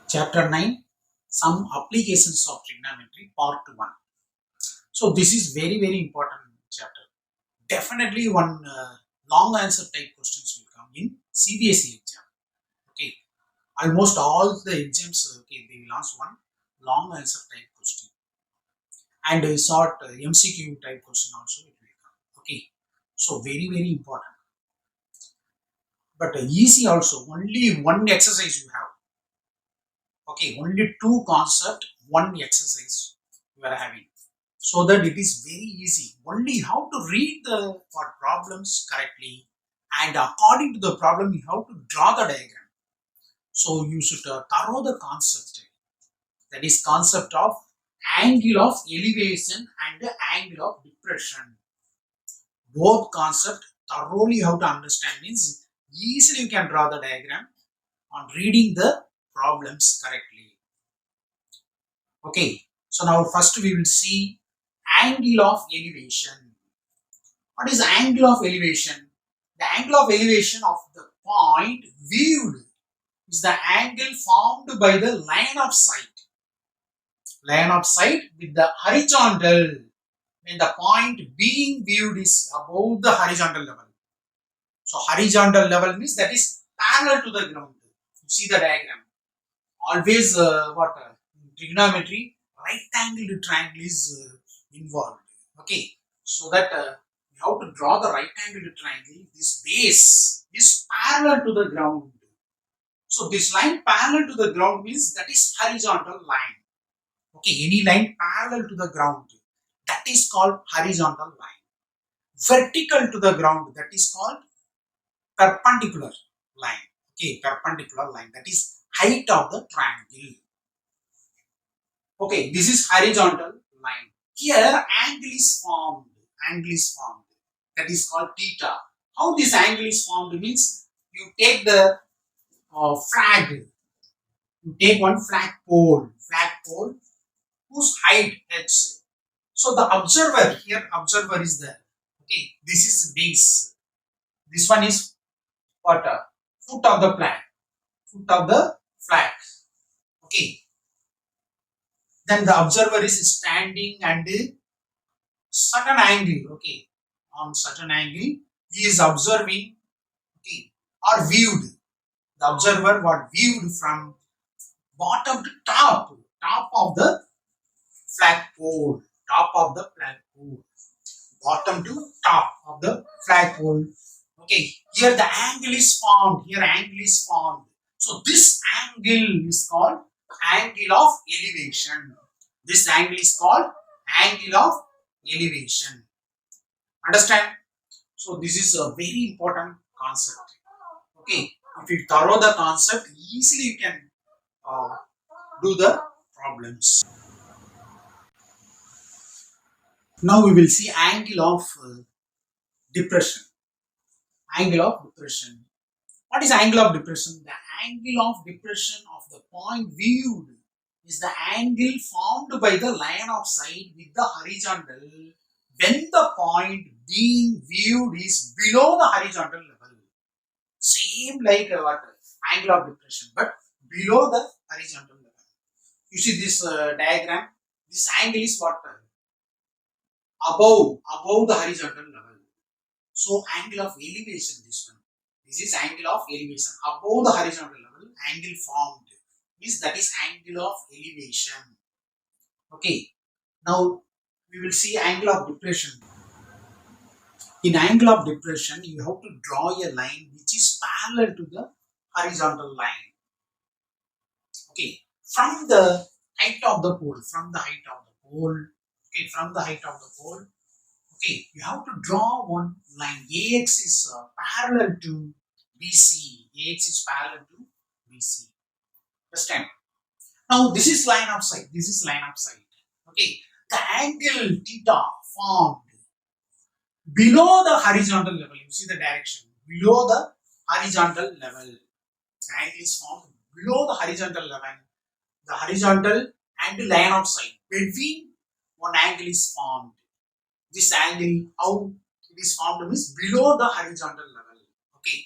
Chapter 9, Some Applications of Trigonometry, Part 1. So this is very important chapter. Definitely one long answer type questions will come in Cbse exam. Okay, almost all the exams, okay, they will ask one long answer type question and a short MCQ type question also it will come. Okay, so very important. But easy also, only one exercise you have. Okay, only two concept, one exercise you are having, so that it is very easy. Only how to read the problems correctly, and according to the problem you have to draw the diagram. So you should thorough the concept, that is concept of angle of elevation and the angle of depression. Both concept thoroughly how to understand, means easily you can draw the diagram on reading the problems correctly. Okay, so now first we will see angle of elevation. What is angle of elevation? The angle of elevation of the point viewed is the angle formed by the line of sight. Line of sight with the horizontal, when the point being viewed is above the horizontal level. So horizontal level means that is parallel to the ground. You see the diagram. Always in trigonometry, right angled triangle is involved. Okay, so that you have to draw the right angled triangle. This base is parallel to the ground. So this line parallel to the ground means that is horizontal line. Okay, any line parallel to the ground, that is called horizontal line. Vertical to the ground, that is called perpendicular line. Okay, perpendicular line, that is height of the triangle. Okay, this is horizontal line. Here angle is formed. Angle is formed. That is called theta. How this angle is formed means you take the flag. You take one flagpole whose height h. So the observer here, observer is there. Okay, this is base. This one is what? Foot of the flag. Foot of the flag. Okay. Then the observer is standing and certain angle. Okay, on certain angle he is observing. Okay, or viewed. The observer what viewed from bottom to top of the flagpole, bottom to top of the flagpole. Okay, here the angle is formed. So this angle is called angle of elevation. This angle is called angle of elevation. Understand? So this is a very important concept. Okay, if you thorough the concept, easily you can do the problems. Now we will see angle of depression. Angle of depression. What is angle of depression? The angle of depression of the point viewed is the angle formed by the line of sight with the horizontal when the point being viewed is below the horizontal level. Same like angle of depression, but below the horizontal level. You see this diagram. This angle is what? Above the horizontal level. So angle of elevation, this one. This is angle of elevation. Above the horizontal level, angle formed. Means that is angle of elevation. Okay. Now we will see angle of depression. In angle of depression, you have to draw a line which is parallel to the horizontal line. Okay. From the height of the pole, okay, you have to draw one line. AX is parallel to BC. Understand? Now this is line of sight. Okay, the angle theta formed below the horizontal level. You see the direction below the horizontal level. The angle is formed below the horizontal level. The horizontal and the line of sight between one angle is formed. This angle, how it is formed is below the horizontal level. Okay,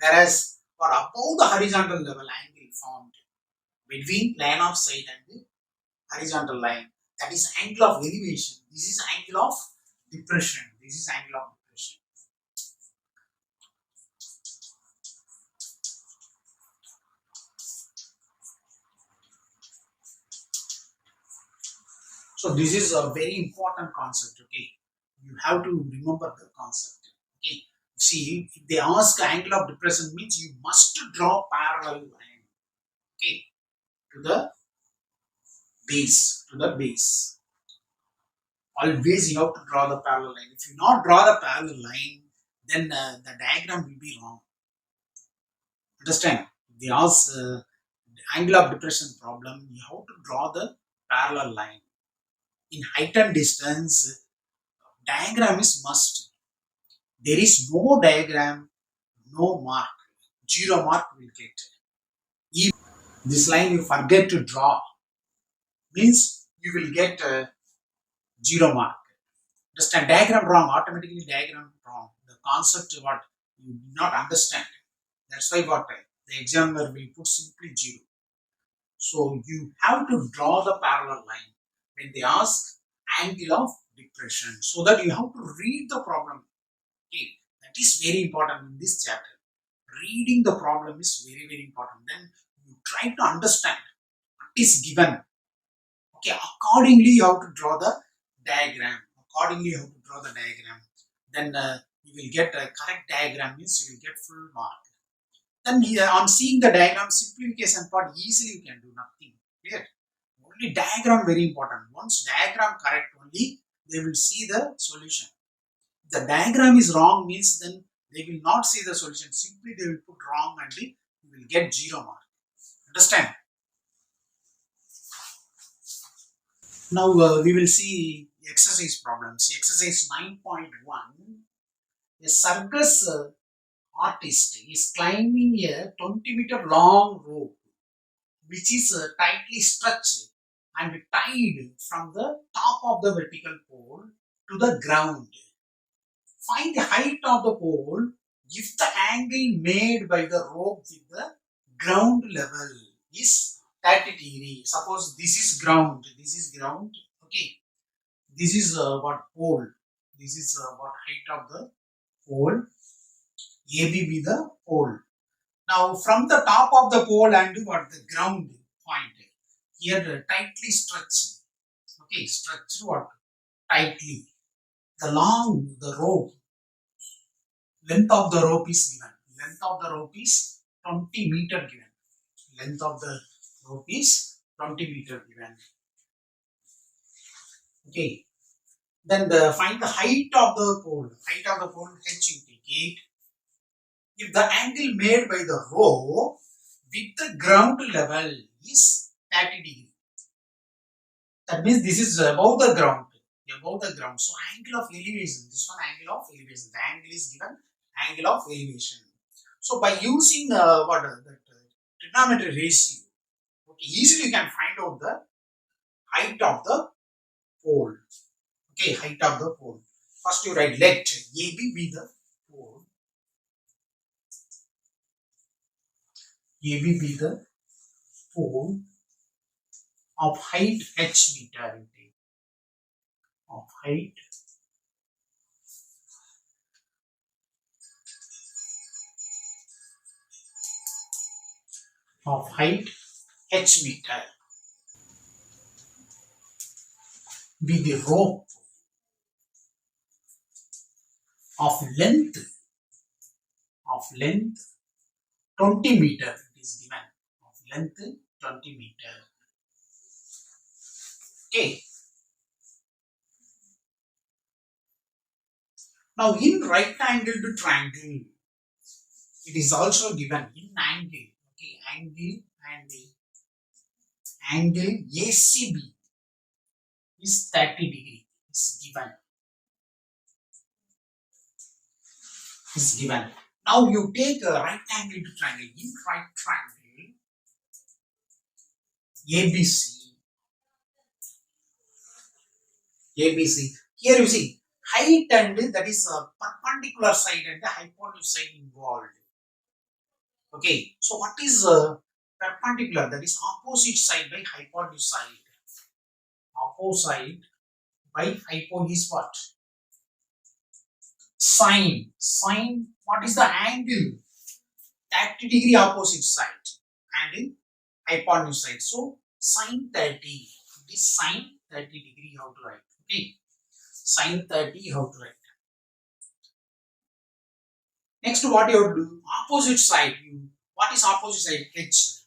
whereas for above the horizontal level, angle formed between line of sight and horizontal line. That is angle of elevation. This is angle of depression. This is angle of depression. So this is a very important concept. Okay, you have to remember the concept. Okay, see, if they ask angle of depression means you must draw parallel line. Okay, to the base. To the base. Always you have to draw the parallel line. If you not draw the parallel line, then the diagram will be wrong. Understand? If they ask angle of depression problem, you have to draw the parallel line. In height and distance, diagram is must. There is no diagram, no mark. 0 mark will get. If this line you forget to draw, means you will get 0 mark. Understand? Diagram wrong, automatically diagram wrong. The concept what you do not understand. That's why what the examiner will put simply 0. So you have to draw the parallel line when they ask angle of depression, so that you have to read the problem. Okay, that is very important in this chapter. Reading the problem is very, very important. Then you try to understand what is given. Okay, accordingly you have to draw the diagram. Accordingly you have to draw the diagram. Then you will get a correct diagram, means you will get full mark. Then on seeing the diagram, simplification part easily you can do nothing. Clear? Only diagram very important. Once diagram correct only, they will see the solution. If the diagram is wrong means then they will not see the solution. Simply they will put wrong and you will get 0 mark. Understand? Now we will see exercise problems. Exercise 9.1. A circus artist is climbing a 20-meter long rope which is tightly stretched and tied from the top of the vertical pole to the ground. Find the height of the pole if the angle made by the rope with the ground level is 30 degrees. Suppose this is ground, okay. This is what pole, this is what height of the pole, AB be the pole. Now from the top of the pole and what the ground point, here tightly stretched, okay, stretched what? Tightly. The rope, length of the rope is given. Length of the rope is 20 meter given. Length of the rope is 20 meter given. Okay. Then find the height of the pole. Height of the pole, H you take it. If the angle made by the rope with the ground level is 30 degrees. That means this is above the ground. Above the ground. So angle of elevation. This one angle of elevation. The angle is given angle of elevation. So by using trigonometry ratio, okay, easily you can find out the height of the pole. Okay, height of the pole. First you write let AB be the pole. AB be the pole of height h meter. Of height h meter. Be the rope of length 20 meter. It is given of length 20 meter. Okay. Now in right angled triangle, it is also given in angle. Okay, angle ACB is 30 degree is given. Now you take a right angled triangle. In right triangle, ABC. Here you see height and that is a perpendicular side and the hypotenuse side involved. Okay, so what is perpendicular, that is opposite side by hypotenuse side. Opposite by hypo is what? Sine. Sine, what is the angle? 30 degree opposite side and hypotenuse side. So sine 30. It is sine 30 degree, how to write? Okay. Sine 30, how to write? Next, what you have to do? Opposite side. What is opposite side? H.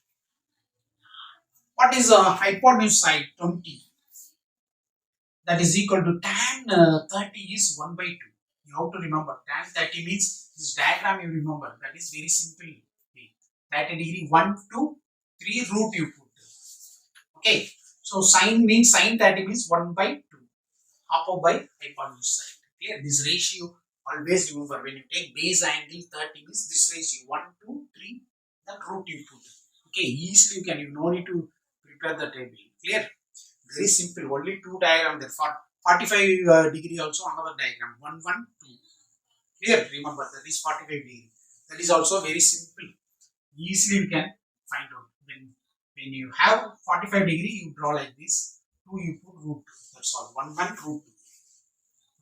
What is hypotenuse side? 20. That is equal to tan 30 is 1 by 2. You have to remember tan 30 means this diagram you remember. That is very simple. 30 degree 1, 2, 3 root you put. Okay. So sine means sine 30 means 1 by 2. Half by hypotenuse side. Clear? This ratio always remember when you take base angle 30 means this ratio 1, 2, 3, then root you put. Okay. Easily you can, you no need to prepare the table. Clear? Very simple. Only two diagram there. For 45 degree also another diagram. 1, 1, 2. Clear? Remember that is 45 degree. That is also very simple. Easily you can find out. When you have 45 degree, you draw like this. 2 you put root 2. That's all. 1, 1 root 2.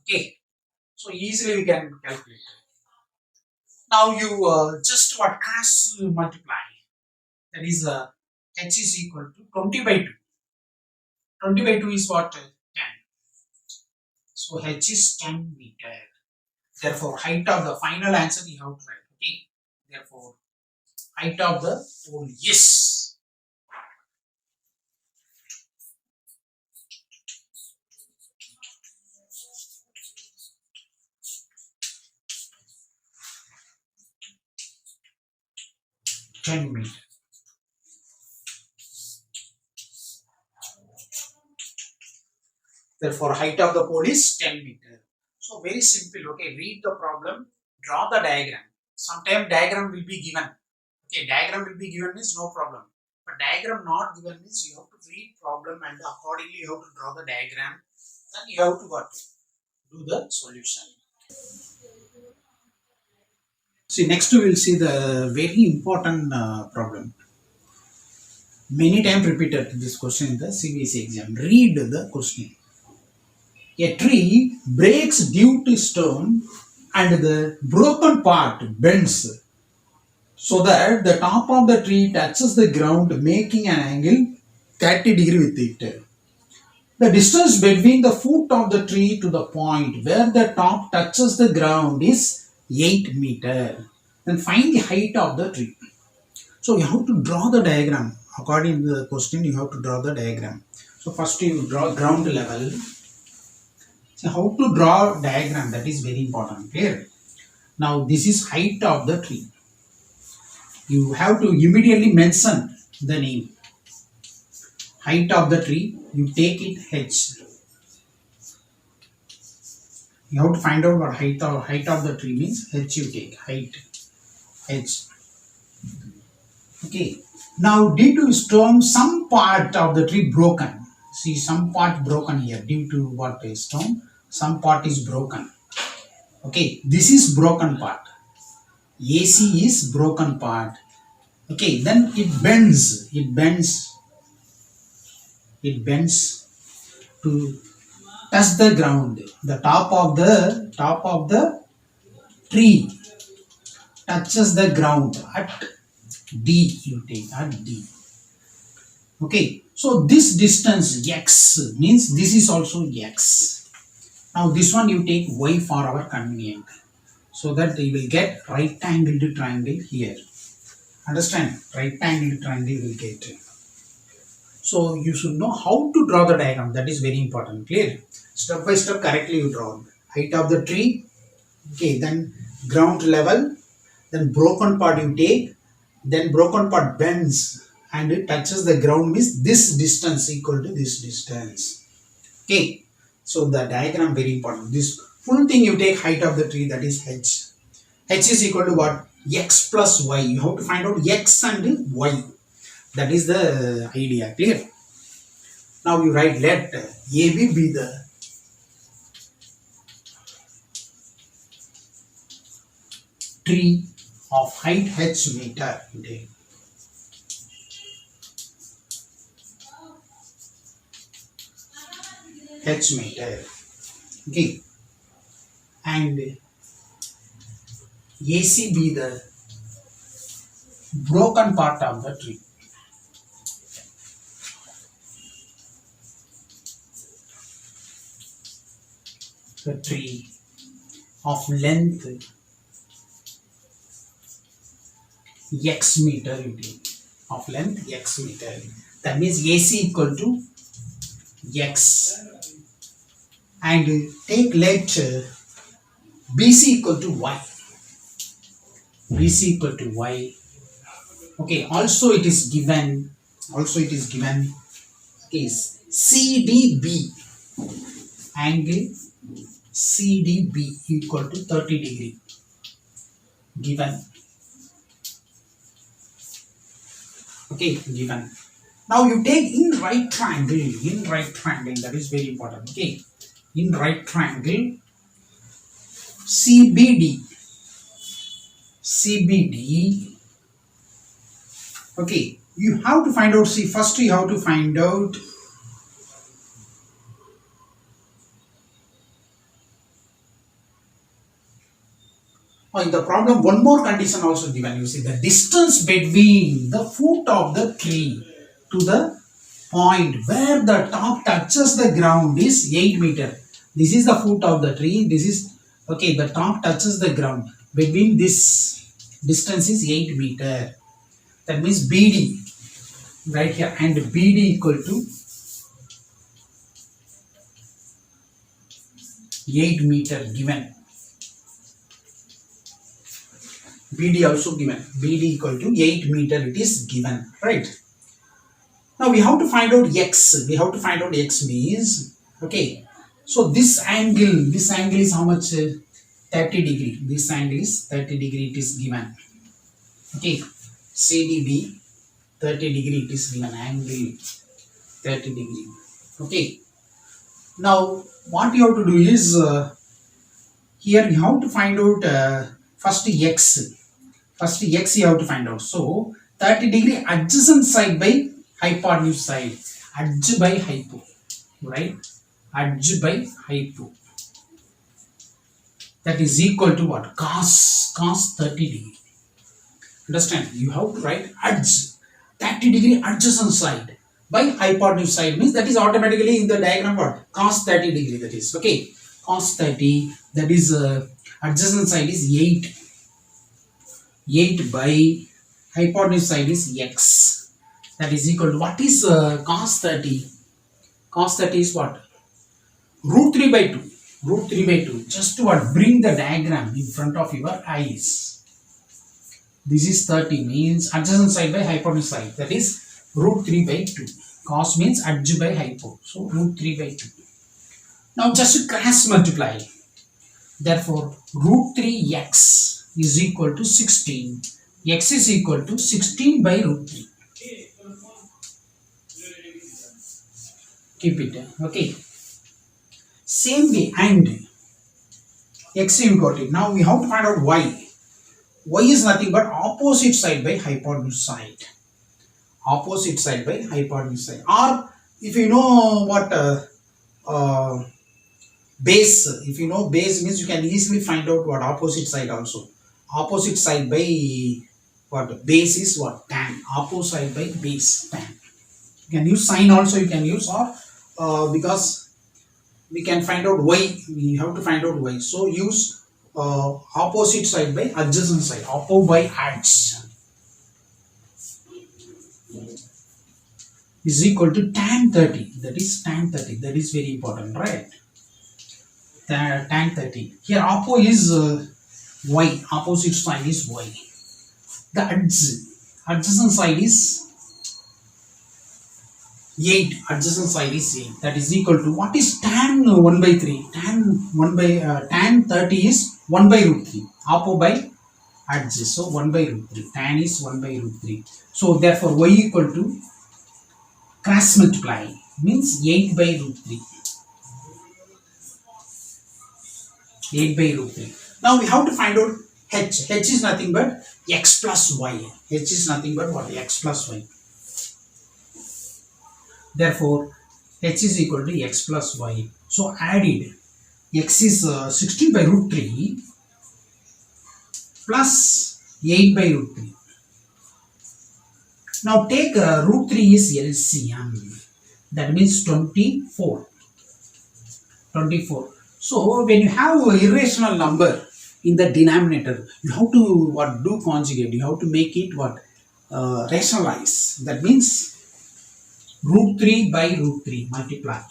Okay. So easily we can calculate. Now you just what cross multiply. That is h is equal to 20 by 2. 20 by 2 is what? 10. So h is 10 meter. Therefore, height of the final answer you have to write. Okay. Therefore, height of the pole is 10 meter. Therefore, height of the pole is 10 meter. So very simple. Okay, read the problem, draw the diagram. Sometimes diagram will be given. Okay, diagram will be given means no problem. But diagram not given means you have to read problem and accordingly you have to draw the diagram. Then you have to what? Do the solution. See, next we will see the very important problem. Many times repeated this question in the Cbse exam. Read the question. A tree breaks due to storm and the broken part bends so that the top of the tree touches the ground, making an angle 30 degree with it. The distance between the foot of the tree to the point where the top touches the ground is 8 meter. Then find the height of the tree. So you have to draw the diagram. According to the question, you have to draw the diagram. So first you draw ground level. So how to draw diagram, that is very important. Clear? Now this is height of the tree. You have to immediately mention the name. Height of the tree, you take it h. You have to find out what height of the tree means. H you take, height, h. Okay. Now due to storm, some part of the tree broken. See, some part broken here due to what is storm. Some part is broken. Okay, this is broken part. AC is broken part. Okay, then it bends. It bends to touch the ground. The top of the tree touches the ground at D. You take at D. Okay, so this distance x means this is also x. Now this one you take y for our convenient, so that you will get right angled triangle here. Understand? Right angled triangle will get. So you should know how to draw the diagram. That is very important. Clear? Step by step correctly you draw. Height of the tree. Okay, then ground level. Then broken part you take. Then broken part bends and it touches the ground means this distance equal to this distance. Okay. So the diagram very important. This full thing you take height of the tree, that is h. H is equal to what? X plus y. You have to find out x and y. That is the idea. Clear? Now you write let AB be the tree of height h meter. H meter. Okay. And AC be the broken part of the tree. The tree of length x meter of length x meter. That means AC equal to x, and take let BC equal to y. BC equal to y. Okay. Also it is given. Okay, CDB angle CDB equal to 30 degree given. Okay, given. Now you take in right triangle, that is very important. Okay, in right triangle CBD. Okay, you have to find out. See, first you have to find out in the problem one more condition also given. You see the distance between the foot of the tree to the point where the top touches the ground is 8 meter. This is the foot of the tree. This is okay. The top touches the ground. Between this distance is 8 meter. That means BD right here, and BD equal to 8 meter given. BD also given. BD equal to 8 meter. It is given, right? Now we have to find out x. We have to find out x means, okay. So this angle is how much? 30 degree. This angle is 30 degree. It is given. Okay. CDB 30 degree. It is given. Angle 30 degree. Okay. Now what you have to do is here you have to find out first x. First x you have to find out. So 30 degree adjacent side by hypotenuse side. Adj by hypo. Right? Adj by hypo. That is equal to what? Cos 30 degree. Understand? You have to write adj 30 degree adjacent side by hypotenuse side, means that is automatically in the diagram what? Cos 30 degree, that is. Okay. Cos 30, that is adjacent side is 8. 8 by hypotenuse side is x. That is equal to what is cos 30? Cos 30 is what? Root 3 by 2. Root 3 by 2. Just to what? Bring the diagram in front of your eyes. This is 30 means adjacent side by hypotenuse side. That is root 3 by 2. Cos means adj by hypo. So root 3 by 2. Now just cross multiply. Therefore root 3x is equal to 16. X is equal to 16 by root 3. Keep it. Okay. Same way, and x you got it. Now we have to find out y. Y is nothing but opposite side by hypotenuse side. Opposite side by hypotenuse side. Or if you know what base, if you know base means you can easily find out what opposite side also. Opposite side by what? Base is what? Tan. Opposite side by base, tan. You can use sine also, you can use, or because we can find out y, we have to find out y. So use opposite side by adjacent side. Oppo by adj is equal to tan 30. That is tan 30. That is very important, right? Tan 30. Here oppo is y. Opposite side is y. The adjacent side is 8. Adjacent side is 8. That is equal to what is tan 1 by 3? Tan 30 is 1 by root 3. Oppo by adj. So 1 by root 3. Tan is 1 by root 3. So therefore y equal to cross multiply means 8 by root 3. 8 by root 3. Now we have to find out h. H is nothing but x plus y. H is nothing but what? X plus y. Therefore h is equal to x plus y. So added x is 16 by root 3 plus 8 by root 3. Now take root 3 is LCM. That means 24. 24. So when you have an irrational number in the denominator, you have to what do conjugate. You have to make it what rationalize. That means root 3 by root 3 multiply.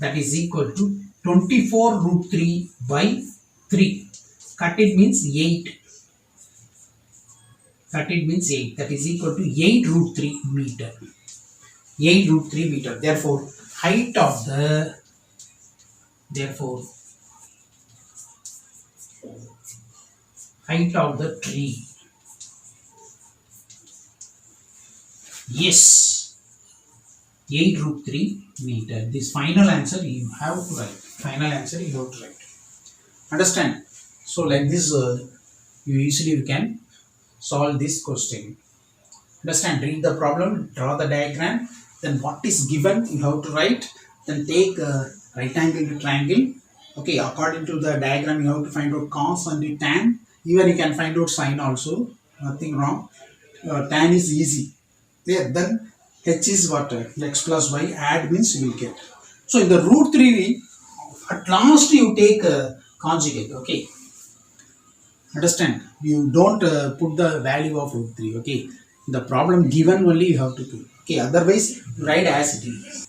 That is equal to 24 root 3 by 3. Cut it means 8. Cut it means 8. That is equal to 8 root 3 meter. 8 root 3 meter. Therefore, height of the tree. Yes. 8 root 3 meter. This final answer you have to write. Final answer you have to write. Understand? So like this, you can solve this question. Understand? Read the problem, draw the diagram, then what is given you have to write, then take right angle to triangle. Okay, according to the diagram you have to find out cos and tan. Even you can find out sine also, nothing wrong. Tan is easy. Yeah, then h is what? X plus y, add means you will get. So in the root 3, at last you take conjugate, okay. Understand? You don't put the value of root 3, okay. The problem given only you have to put, okay. Otherwise, write as it is.